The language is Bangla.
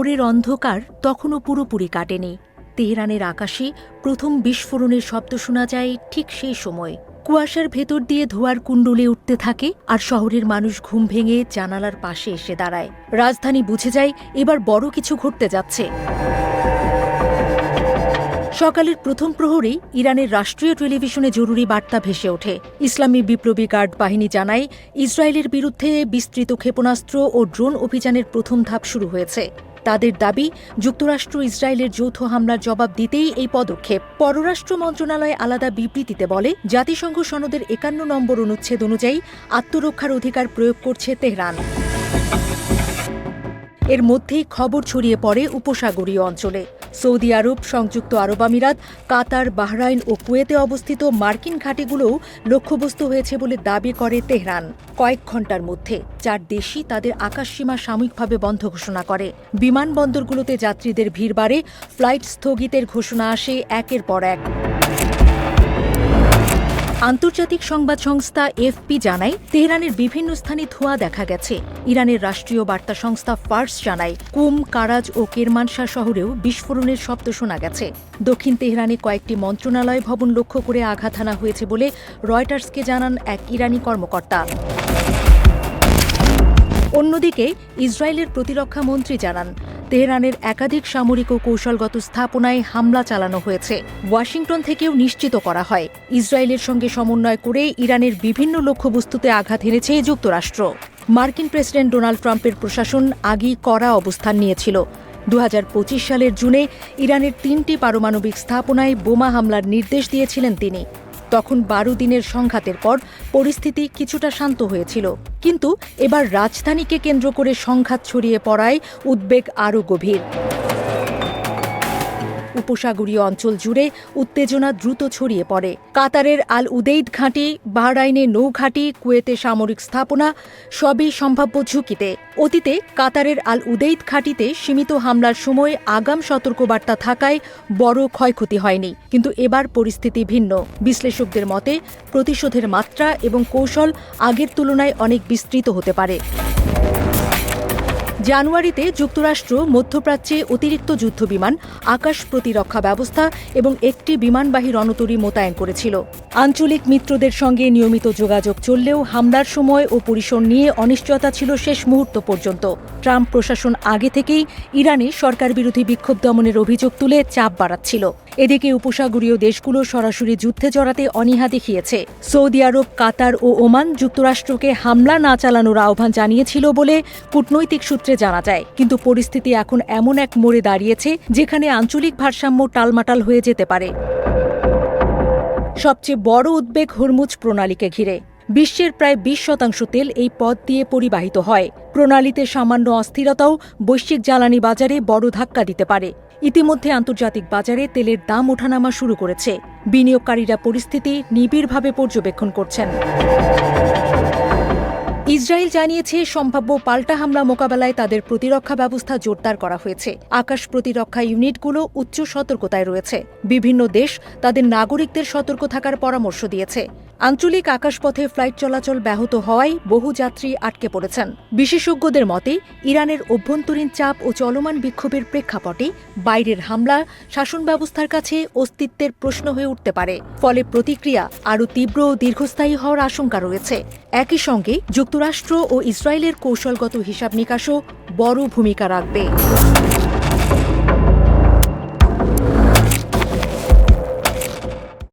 ভোরের অন্ধকার তখনও পুরোপুরি কাটেনি। তেহরানের আকাশে প্রথম বিস্ফোরণের শব্দ শোনা যায় ঠিক সেই সময়। কুয়াশার ভেতর দিয়ে ধোঁয়ার কুণ্ডলে উঠতে থাকে, আর শহরের মানুষ ঘুম ভেঙে জানালার পাশে এসে দাঁড়ায়। রাজধানী বুঝে যায় এবার বড় কিছু ঘটতে যাচ্ছে। সকালের প্রথম প্রহরেই ইরানের রাষ্ট্রীয় টেলিভিশনে জরুরি বার্তা ভেসে ওঠে। ইসলামী বিপ্লবী গার্ড বাহিনী জানায়, ইসরায়েলের বিরুদ্ধে বিস্তৃত ক্ষেপণাস্ত্র ও ড্রোন অভিযানের প্রথম ধাপ শুরু হয়েছে। তাদের দাবি, যুক্তরাষ্ট্র ইসরায়েলের যৌথ হামলার জবাব দিতেই এই পদক্ষেপ। পররাষ্ট্র মন্ত্রণালয় আলাদা বিবৃতিতে বলে, জাতিসংঘ সনদের ৫১ নম্বর অনুচ্ছেদ অনুযায়ী আত্মরক্ষার অধিকার প্রয়োগ করছে তেহরান। এর মধ্যেই খবর ছড়িয়ে পড়ে উপসাগরীয় অঞ্চলে। সৌদি আরব, সংযুক্ত আরব আমিরাত, কাতার, বাহরাইন ও কুয়েতে অবস্থিত মার্কিন ঘাঁটিগুলোও লক্ষ্যবস্তু হয়েছে বলে দাবি করে তেহরান। কয়েক ঘণ্টার মধ্যে ৪ দেশই তাদের আকাশসীমা সাময়িকভাবে বন্ধ ঘোষণা করে। বিমানবন্দরগুলোতে যাত্রীদের ভিড় বাড়ে, ফ্লাইট স্থগিতের ঘোষণা আসে একের পর এক। আন্তর্জাতিক সংবাদ সংস্থা এফপি জানায়, তেহরানের বিভিন্ন স্থানে ধোঁয়া দেখা গেছে। ইরানের রাষ্ট্রীয় বার্তা সংস্থা ফার্স জানায়, কুম, কারাজ ও কেরমানশাহ শহরেও বিস্ফোরণের শব্দ শোনা গেছে। দক্ষিণ তেহরানে কয়েকটি মন্ত্রণালয় ভবন লক্ষ্য করে আঘাত হানা হয়েছে বলে রয়টার্সকে জানান এক ইরানি কর্মকর্তা। অন্যদিকে ইসরায়েলের প্রতিরক্ষা মন্ত্রী জানান, তেহরানের একাধিক সামরিক ও কৌশলগত স্থাপনায় হামলা চালানো হয়েছে। ওয়াশিংটন থেকেও নিশ্চিত করা হয়, ইসরায়েলের সঙ্গে সমন্বয় করে ইরানের বিভিন্ন লক্ষ্যবস্তুতে আঘাত হেনেছে যুক্তরাষ্ট্র। মার্কিন প্রেসিডেন্ট ডোনাল্ড ট্রাম্পের প্রশাসন আগেই কড়া অবস্থান নিয়েছিল। ২০২৫ সালের জুনে ইরানের ৩টি পারমাণবিক স্থাপনায় বোমা হামলার নির্দেশ দিয়েছিলেন তিনি। তখন ১২ দিনের সংঘাতের পর পরিস্থিতি কিছুটা শান্ত হয়েছিল, কিন্তু এবার রাজধানীকে কেন্দ্র করে সংঘাত ছড়িয়ে পড়ায় উদ্বেগ আরও গভীর। উপসাগরীয় অঞ্চল জুড়ে উত্তেজনা দ্রুত ছড়িয়ে পড়ে। কাতারের আল উদেইদ ঘাঁটি, বাহরাইনে নৌঘাঁটি, কুয়েতে সামরিক স্থাপনা সবই সম্ভাব্য ঝুঁকিতে। অতীতে কাতারের আল উদেইদ ঘাঁটিতে সীমিত হামলার সময় আগাম সতর্কবার্তা থাকায় বড় ক্ষয়ক্ষতি হয়নি, কিন্তু এবার পরিস্থিতি ভিন্ন। বিশ্লেষকদের মতে, প্রতিশোধের মাত্রা এবং কৌশল আগের তুলনায় অনেক বিস্তৃত হতে পারে। জানুয়ারিতে যুক্তরাষ্ট্র মধ্যপ্রাচ্যে অতিরিক্ত যুদ্ধবিমান, আকাশ প্রতিরক্ষা ব্যবস্থা এবং একটি বিমানবাহী রণতরী মোতায়েন করেছিল। আঞ্চলিক মিত্রদের সঙ্গে নিয়মিত যোগাযোগ চললেও হামলার সময় ও পরিসর নিয়ে অনিশ্চয়তা ছিল শেষ মুহূর্ত পর্যন্ত। ট্রাম্প প্রশাসন আগে থেকেই ইরানে সরকারবিরোধী বিক্ষোভ দমনের অভিযোগ তুলে চাপ বাড়াচ্ছিল। এদিকে উপসাগরীয় দেশগুলো সরাসরি যুদ্ধে জড়াতে অনীহা দেখিয়েছে। সৌদি আরব, কাতার ও ওমান যুক্তরাষ্ট্রকে হামলা না চালানোর আহ্বান জানিয়েছিল বলে কূটনৈতিক সূত্রে জানা যায়, কিন্তু পরিস্থিতি এখন এমন এক মোড়ে দাঁড়িয়েছে যেখানে আঞ্চলিক ভারসাম্য টালমাটাল হয়ে যেতে পারে। সবচেয়ে বড় উদ্বেগ হরমুজ প্রণালীকে ঘিরে। বিশ্বের প্রায় ২০% তেল এই পথ দিয়ে পরিবাহিত হয়। প্রণালীতে সামান্য অস্থিরতাও বৈশ্বিক জ্বালানি বাজারে বড় ধাক্কা দিতে পারে। ইতিমধ্যে আন্তর্জাতিক বাজারে তেলের দাম ওঠানামা শুরু করেছে। বিনিয়োগকারীরা পরিস্থিতি নিবিড়ভাবে পর্যবেক্ষণ করছেন। ইসরায়েল জানিয়েছে, সম্ভাব্য পাল্টা হামলা মোকাবেলায় তাদের প্রতিরক্ষা ব্যবস্থা জোরদার করা হয়েছে। আকাশ প্রতিরক্ষা ইউনিটগুলো উচ্চ সতর্কতায় রয়েছে। বিভিন্ন দেশ তাদের নাগরিকদের সতর্ক থাকার পরামর্শ দিয়েছে। আঞ্চলিক আকাশপথে ফ্লাইট চলাচল ব্যাহত হওয়ায় বহু যাত্রী আটকে পড়েছেন। বিশেষজ্ঞদের মতে, ইরানের অভ্যন্তরীণ চাপ ও চলমান বিক্ষোভের প্রেক্ষাপটে বাইরের হামলা শাসন ব্যবস্থার কাছে অস্তিত্বের প্রশ্ন হয়ে উঠতে পারে। ফলে প্রতিক্রিয়া আরও তীব্র ও দীর্ঘস্থায়ী হওয়ার আশঙ্কা রয়েছে। একই সঙ্গে যুক্তরাষ্ট্র ও ইসরায়েলের কৌশলগত হিসাব নিকাশও বড় ভূমিকা রাখবে।